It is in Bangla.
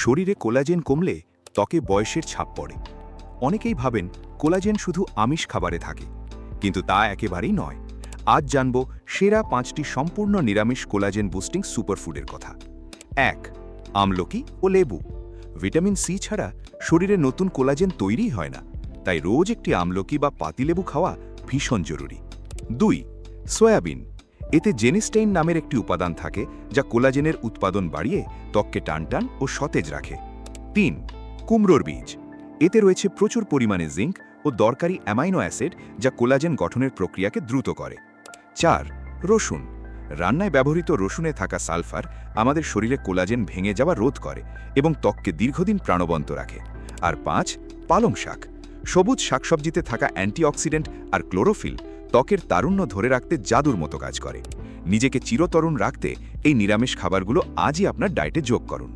শরীরে কোলাজেন কমলে ত্বকে বয়সের ছাপ পড়ে। অনেকেই ভাবেন কোলাজেন শুধু আমিষ খাবারে থাকে, কিন্তু তা একেবারেই নয়। আজ জানব সেরা 5টি সম্পূর্ণ নিরামিষ কোলাজেন বুস্টিং সুপারফুডের কথা। 1. আমলকি ও লেবু। ভিটামিন সি ছাড়া শরীরে নতুন কোলাজেন তৈরি হয় না, তাই রোজ একটি আমলকি বা পাতিলেবু খাওয়া ভীষণ জরুরি। 2. সয়াবিন। এতে জেনিস্টেইন নামের একটি উপাদান থাকে যা কোলাজেনের উৎপাদন বাড়িয়ে ত্বককে টানটান ও সতেজ রাখে। 3. কুমড়োর বীজ। এতে রয়েছে প্রচুর পরিমাণে জিঙ্ক ও দরকারি অ্যামাইনো অ্যাসিড যা কোলাজেন গঠনের প্রক্রিয়াকে দ্রুত করে। 4. রসুন। রান্নায় ব্যবহৃত রসুনে থাকা সালফার আমাদের শরীরে কোলাজেন ভেঙে যাওয়া রোধ করে এবং ত্বককে দীর্ঘদিন প্রাণবন্ত রাখে। আর 5. পালং শাক। সবুজ শাকসবজিতে থাকা অ্যান্টিঅক্সিডেন্ট আর ক্লোরোফিল ত্বকের তারুণ্য ধরে রাখতে জাদুর মতো কাজ করে। নিজেকে চিরতরুণ রাখতে এই নিরামিষ খাবারগুলো আজই আপনার ডায়েটে যোগ করুন।